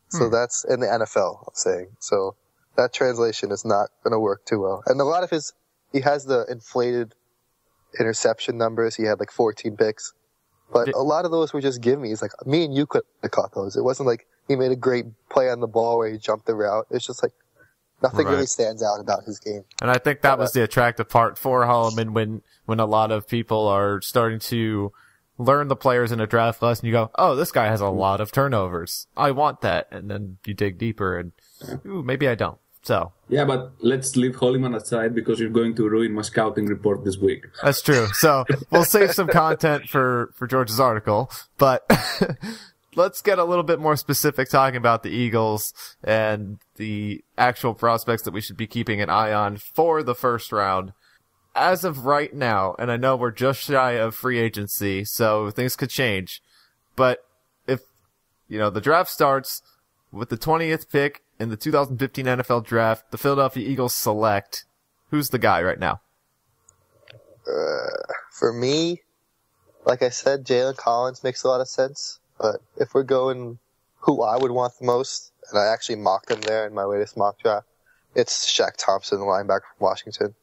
So that's in the NFL, I'm saying. So that translation is not going to work too well. And a lot of he has the inflated interception numbers. He had like 14 picks. But a lot of those were just gimmies. Like, me and you could have caught those. It wasn't like he made a great play on the ball where he jumped the route. It's just like nothing really stands out about his game. And I think that was the attractive part for Holloman when a lot of people are starting to learn the players in a draft class and you go, oh, this guy has a lot of turnovers. I want that. And then you dig deeper and, ooh, maybe I don't. So. Yeah, but let's leave Holloman aside because you're going to ruin my scouting report this week. That's true. So we'll save some content for George's article, but let's get a little bit more specific talking about the Eagles and the actual prospects that we should be keeping an eye on for the first round. As of right now, and I know we're just shy of free agency, so things could change, but if, the draft starts with the 20th pick in the 2015 NFL draft, the Philadelphia Eagles select, who's the guy right now? For me, like I said, Jalen Collins makes a lot of sense, but if we're going who I would want the most, and I actually mocked him there in my latest mock draft, it's Shaq Thompson, the linebacker from Washington.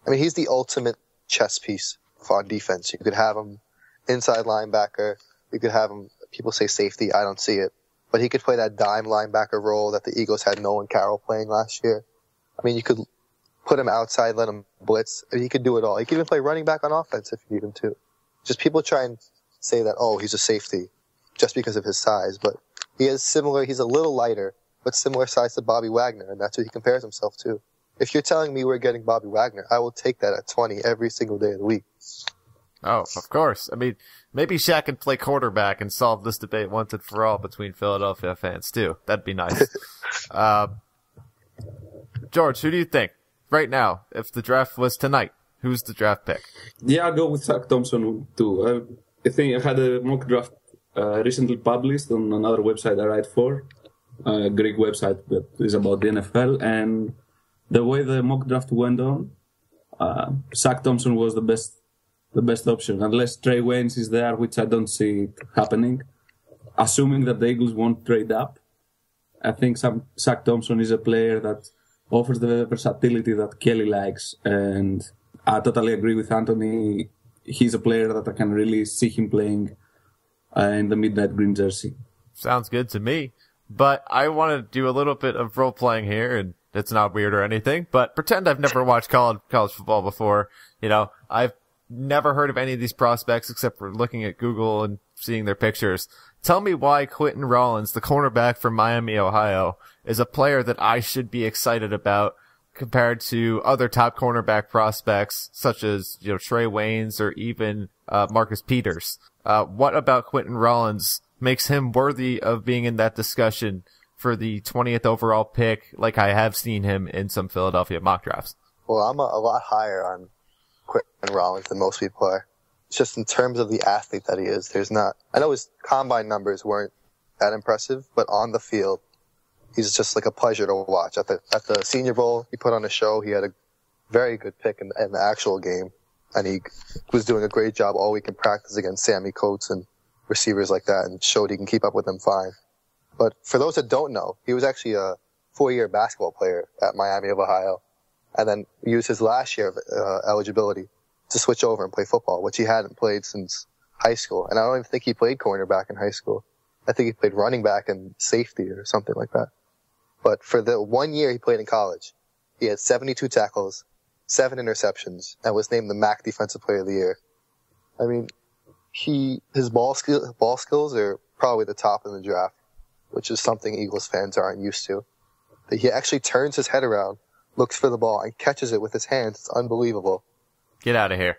I mean, he's the ultimate chess piece on defense. You could have him inside linebacker. You could have him, people say safety. I don't see it. But he could play that dime linebacker role that the Eagles had Nolan Carroll playing last year. I mean, you could put him outside, let him blitz. He could do it all. He could even play running back on offense if you need him to. Just people try and say that, oh, he's a safety just because of his size. But he's a little lighter, but similar size to Bobby Wagner, and that's who he compares himself to. If you're telling me we're getting Bobby Wagner, I will take that at 20 every single day of the week. Oh, of course. I mean, maybe Shaq can play quarterback and solve this debate once and for all between Philadelphia fans, too. That'd be nice. George, who do you think? Right now, if the draft was tonight, who's the draft pick? Yeah, I'll go with Shaq Thompson, too. I think I had a mock draft recently published on another website I write for, a Greek website that is about the NFL, and the way the mock draft went on, Shaq Thompson was the best option, unless Trey Waynes is there, which I don't see it happening. Assuming that the Eagles won't trade up, I think Shaq Thompson is a player that offers the versatility that Kelly likes, and I totally agree with Anthony. He's a player that I can really see him playing in the midnight green jersey. Sounds good to me, but I want to do a little bit of role-playing here, and it's not weird or anything, but pretend I've never watched college football before. I've never heard of any of these prospects except for looking at Google and seeing their pictures. Tell me why Quentin Rollins, the cornerback from Miami, Ohio, is a player that I should be excited about compared to other top cornerback prospects such as, Trey Waynes or even Marcus Peters. What about Quentin Rollins makes him worthy of being in that discussion for the 20th overall pick, like I have seen him in some Philadelphia mock drafts? Well, I'm a lot higher on Quentin Rollins than most people are. It's just in terms of the athlete that he is, I know his combine numbers weren't that impressive, but on the field, he's just like a pleasure to watch. At the Senior Bowl, he put on a show. He had a very good pick in the actual game, and he was doing a great job all week in practice against Sammy Coates and receivers like that, and showed he can keep up with them fine. But for those that don't know, he was actually a 4-year basketball player at Miami of Ohio, and then used his last year of eligibility to switch over and play football, which he hadn't played since high school. And I don't even think he played cornerback in high school. I think he played running back and safety or something like that. But for the 1 year he played in college, he had 72 tackles, 7 interceptions, and was named the MAC Defensive Player of the Year. I mean, his ball skills are probably the top in the draft, which is something Eagles fans aren't used to. But he actually turns his head around, looks for the ball, and catches it with his hands. It's unbelievable. Get out of here.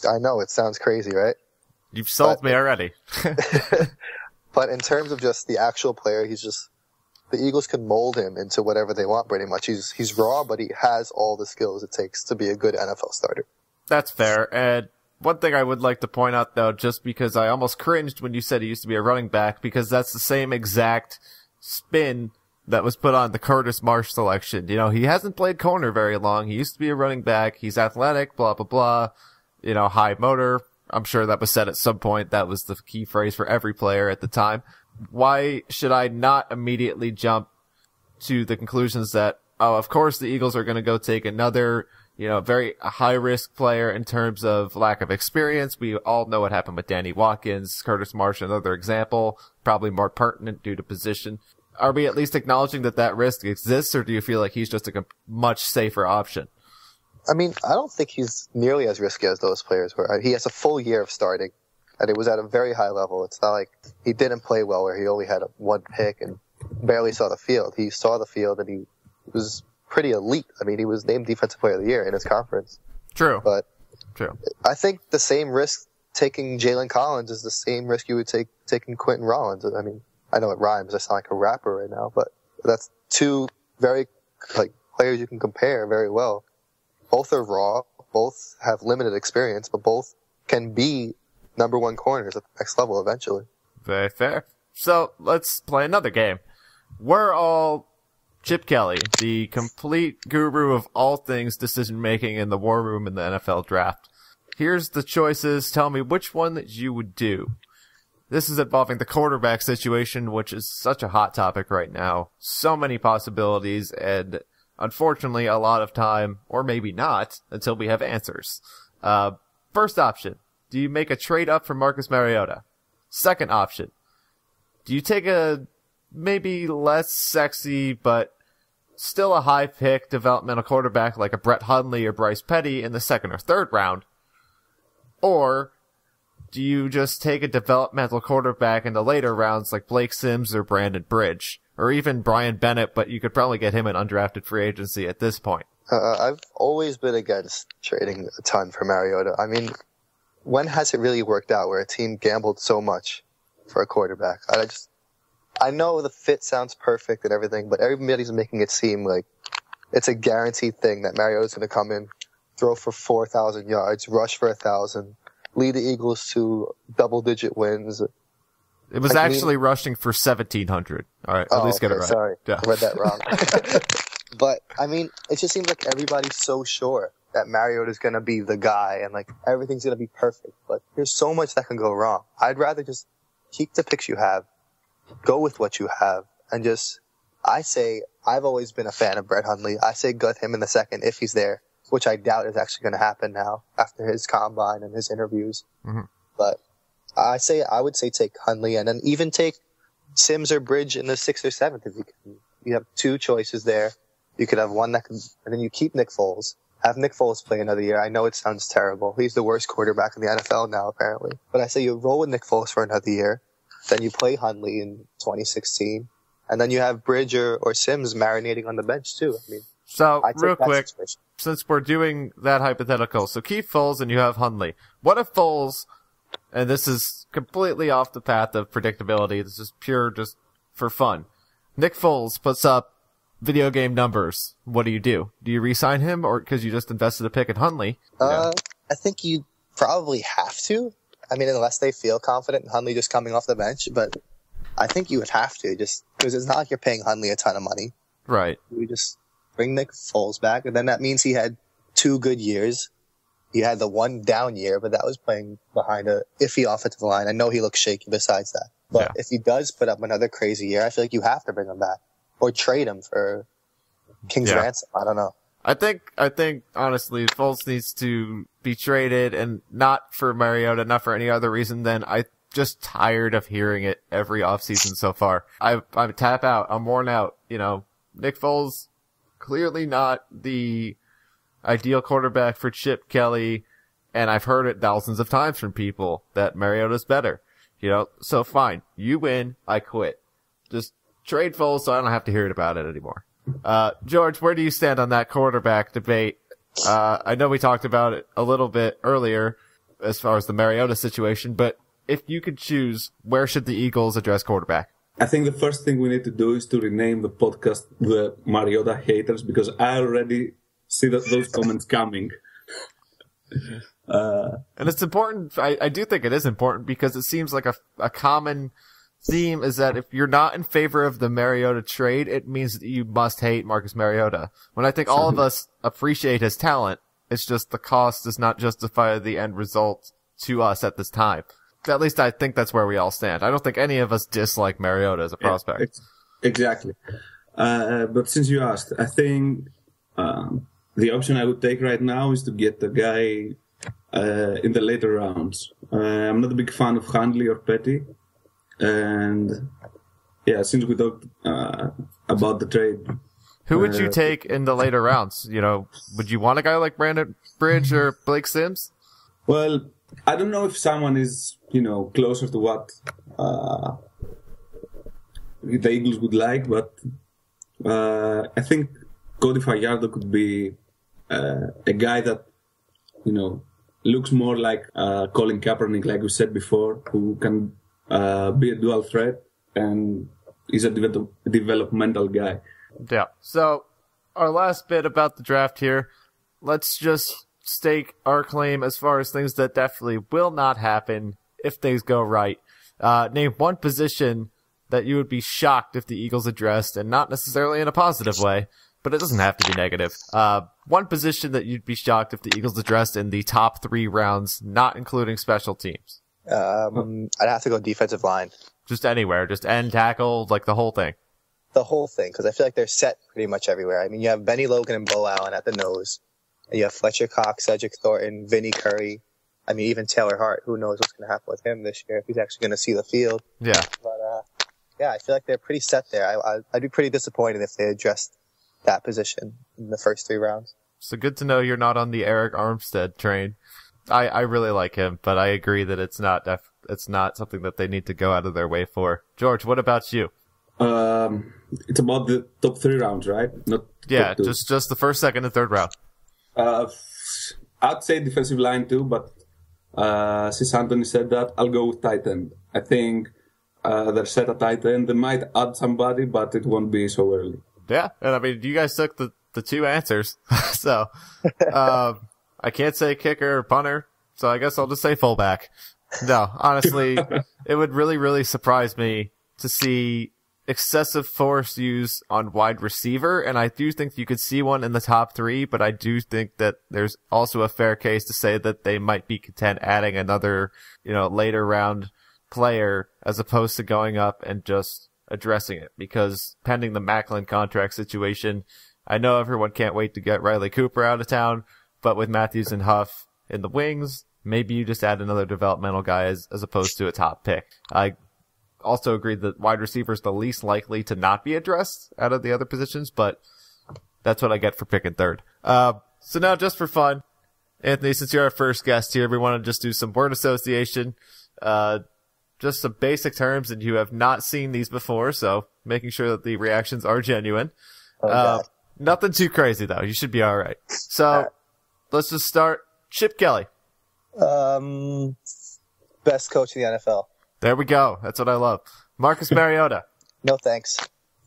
I know, it sounds crazy, right? You've sold me already. But in terms of just the actual player, the Eagles can mold him into whatever they want pretty much. He's raw, but he has all the skills it takes to be a good NFL starter. That's fair. And one thing I would like to point out, though, just because I almost cringed when you said he used to be a running back, because that's the same exact spin that was put on the Curtis Marsh selection. You know, he hasn't played corner very long. He used to be a running back. He's athletic, blah, blah, blah. You know, high motor. I'm sure that was said at some point. That was the key phrase for every player at the time. Why should I not immediately jump to the conclusions that, oh, of course the Eagles are going to go take another, you know, very high-risk player in terms of lack of experience. We all know what happened with Danny Watkins, Curtis Marsh, another example, probably more pertinent due to position. Are we at least acknowledging that risk exists, or do you feel like he's just a much safer option? I mean, I don't think he's nearly as risky as those players were. He has a full year of starting, and it was at a very high level. It's not like he didn't play well where he only had one pick and barely saw the field. He saw the field, and he was pretty elite. I mean, he was named Defensive Player of the Year in his conference. True. But true. I think the same risk taking Jalen Collins is the same risk you would take taking Quentin Rollins. I mean, I know it rhymes. I sound like a rapper right now, but that's two very players you can compare very well. Both are raw. Both have limited experience, but both can be number 1 corners at the next level eventually. Very fair. So let's play another game. We're all Chip Kelly, the complete guru of all things decision-making in the war room in the NFL draft. Here's the choices. Tell me which one that you would do. This is involving the quarterback situation, which is such a hot topic right now. So many possibilities, and unfortunately a lot of time, or maybe not, until we have answers. First option, do you make a trade up for Marcus Mariota? Second option, do you take a maybe less sexy, but still a high pick developmental quarterback like a Brett Hundley or Bryce Petty in the 2nd or 3rd round? Or do you just take a developmental quarterback in the later rounds like Blake Sims or Brandon Bridge? Or even Brian Bennett, but you could probably get him in undrafted free agency at this point. I've always been against trading a ton for Mariota. I mean, when has it really worked out where a team gambled so much for a quarterback? I know the fit sounds perfect and everything, but everybody's making it seem like it's a guaranteed thing that Mariota's going to come in, throw for 4,000 yards, rush for 1,000, lead the Eagles to double-digit wins. It was actually rushing for 1,700. All right, at least get it right. Sorry, yeah. I read that wrong. But, I mean, it just seems like everybody's so sure that Mariota's going to be the guy and, like, everything's going to be perfect. But there's so much that can go wrong. I'd rather just keep the picks you have, go with what you have, and I've always been a fan of Brett Hundley. I say gut him in the 2nd if he's there, which I doubt is actually going to happen now after his combine and his interviews. Mm-hmm. But I would say take Hundley and then even take Sims or Bridge in the 6th or 7th if you can. You have 2 choices there. You could have one and then you keep Nick Foles. Have Nick Foles play another year. I know it sounds terrible. He's the worst quarterback in the NFL now, apparently. But I say you roll with Nick Foles for another year. Then you play Hundley in 2016. And then you have Bridge or Sims marinating on the bench too. I mean, so real quick, since we're doing that hypothetical, so keep Foles and you have Hundley. What if Foles, and this is completely off the path of predictability, this is pure just for fun. Nick Foles puts up video game numbers. What do? Do you re-sign him, or because you just invested a pick in Hundley? I think you probably have to. I mean, unless they feel confident in Hundley just coming off the bench. But I think you would have to, just because it's not like you're paying Hundley a ton of money. Right. You just bring Nick Foles back, and then that means he had 2 good years. He had the 1 down year, but that was playing behind a iffy offensive line. I know he looks shaky besides that. But if he does put up another crazy year, I feel like you have to bring him back. Or trade him for King's ransom. I don't know. I think honestly, Foles needs to be traded, and not for Mariota, not for any other reason than I'm just tired of hearing it every offseason so far. I'm tap out. I'm worn out. Nick Foles, clearly not the ideal quarterback for Chip Kelly, and I've heard it thousands of times from people that Mariota's better. So fine. You win, I quit. Just trade Foles so I don't have to hear about it anymore. George, where do you stand on that quarterback debate? I know we talked about it a little bit earlier as far as the Mariota situation, but if you could choose, where should the Eagles address quarterback? I think the first thing we need to do is to rename the podcast the Mariota Haters, because I already see those comments coming. And it's important. I do think it is important because it seems like a common theme is that if you're not in favor of the Mariota trade, it means that you must hate Marcus Mariota. When I think all of us appreciate his talent, it's just the cost does not justify the end result to us at this time. At least I think that's where we all stand. I don't think any of us dislike Mariota as a prospect. Exactly. But since you asked, I think the option I would take right now is to get the guy in the later rounds. I'm not a big fan of Handley or Petty. And since we talked about the trade, who would you take in the later rounds? Would you want a guy like Brandon Bridge or Blake Sims? Well, I don't know if someone is closer to what the Eagles would like, but I think Cody Fajardo could be a guy that looks more like Colin Kaepernick, like we said before, who can be a dual threat and is a developmental guy. Yeah. So our last bit about the draft here, let's just stake our claim as far as things that definitely will not happen if things go right. Name one position that you would be shocked if the Eagles addressed, and not necessarily in a positive way, but it doesn't have to be negative. One position that you'd be shocked if the Eagles addressed in the top 3 rounds, not including special teams. I'd have to go defensive line. Just anywhere, just end, tackle, like the whole thing. The whole thing, because I feel like they're set pretty much everywhere. I mean, you have Benny Logan and Bo Allen at the nose. And you have Fletcher Cox, Cedric Thornton, Vinnie Curry. I mean, even Taylor Hart. Who knows what's going to happen with him this year if he's actually going to see the field. Yeah. But, I feel like they're pretty set there. I'd be pretty disappointed if they addressed that position in the first 3 rounds. So good to know you're not on the Eric Armstead train. I really like him, but I agree that it's not something that they need to go out of their way for. George, what about you? It's about the top 3 rounds, right? Not top 2. just the first, second, and third round. I'd say defensive line too, but since Anthony said that, I'll go with tight end. I think they're set at tight end. They might add somebody, but it won't be so early. Yeah, and I mean, you guys took the 2 answers, so I can't say kicker or punter, so I guess I'll just say fullback. No, honestly, it would really, really surprise me to see excessive force used on wide receiver, and I do think you could see one in the top 3, but I do think that there's also a fair case to say that they might be content adding another, later round player as opposed to going up and just addressing it, because pending the Macklin contract situation, I know everyone can't wait to get Riley Cooper out of town, but with Matthews and Huff in the wings, maybe you just add another developmental guy as opposed to a top pick. I also agree that wide receiver is the least likely to not be addressed out of the other positions, but that's what I get for picking third. So now, just for fun, Anthony, since you're our first guest here, we want to just do some word association, just some basic terms, and you have not seen these before, so making sure that the reactions are genuine. Nothing too crazy, though. You should be all right. So let's just start. Chip Kelly. Best coach in the NFL. There we go. That's what I love. Marcus Mariota. No thanks.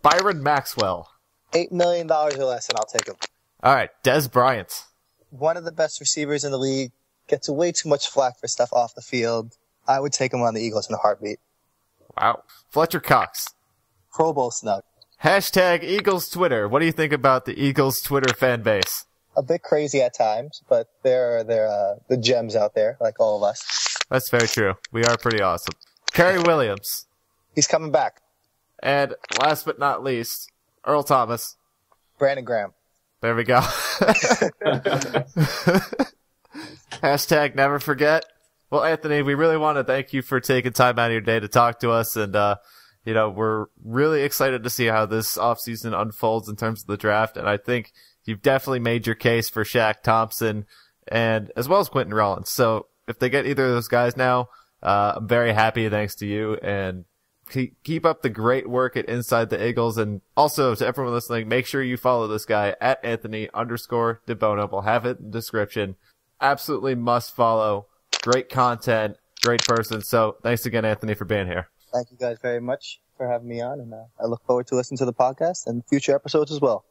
Byron Maxwell. $8 million or less, and I'll take him. All right. Des Bryant. One of the best receivers in the league. Gets way too much flack for stuff off the field. I would take him on the Eagles in a heartbeat. Wow. Fletcher Cox. Pro Bowl snug. Hashtag Eagles Twitter. What do you think about the Eagles Twitter fan base? A bit crazy at times, but they're the gems out there, like all of us. That's very true. We are pretty awesome. Kerry Williams. He's coming back. And last but not least, Earl Thomas. Brandon Graham. There we go. Hashtag never forget. Well, Anthony, we really want to thank you for taking time out of your day to talk to us. And, we're really excited to see how this offseason unfolds in terms of the draft. And I think you've definitely made your case for Shaq Thompson and as well as Quentin Rollins. So if they get either of those guys now, I'm very happy thanks to you. And keep up the great work at Inside the Iggles. And also to everyone listening, make sure you follow this guy at Anthony_DiBona. We'll have it in the description. Absolutely must follow. Great content, great person. So thanks again, Anthony, for being here. Thank you guys very much for having me on. And I look forward to listening to the podcast and future episodes as well.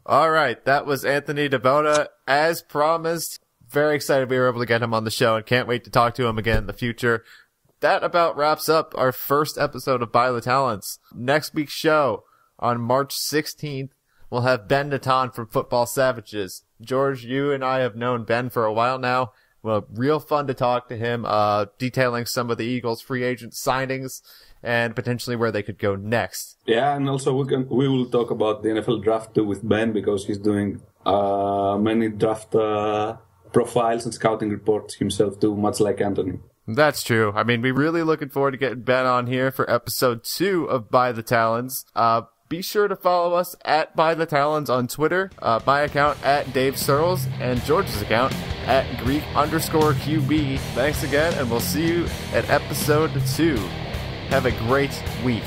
All right. That was Anthony DiBona. As promised, very excited we were able to get him on the show and can't wait to talk to him again in the future. That about wraps up our first episode of By The Talons. Next week's show on March 16th, we'll have Ben Natan from Football Savages. George, you and I have known Ben for a while now. Well, real fun to talk to him, detailing some of the Eagles free agent signings and potentially where they could go next. Yeah, and also we will talk about the NFL draft too with Ben because he's doing many draft profiles and scouting reports himself too, much like Anthony. That's true. I mean, we're really looking forward to getting Ben on here for episode 2 of By The Talons. Be sure to follow us at By The Talons on Twitter, my account at Dave Searles, and George's account at Greek_QB. Thanks again, and we'll see you at episode 2. Have a great week.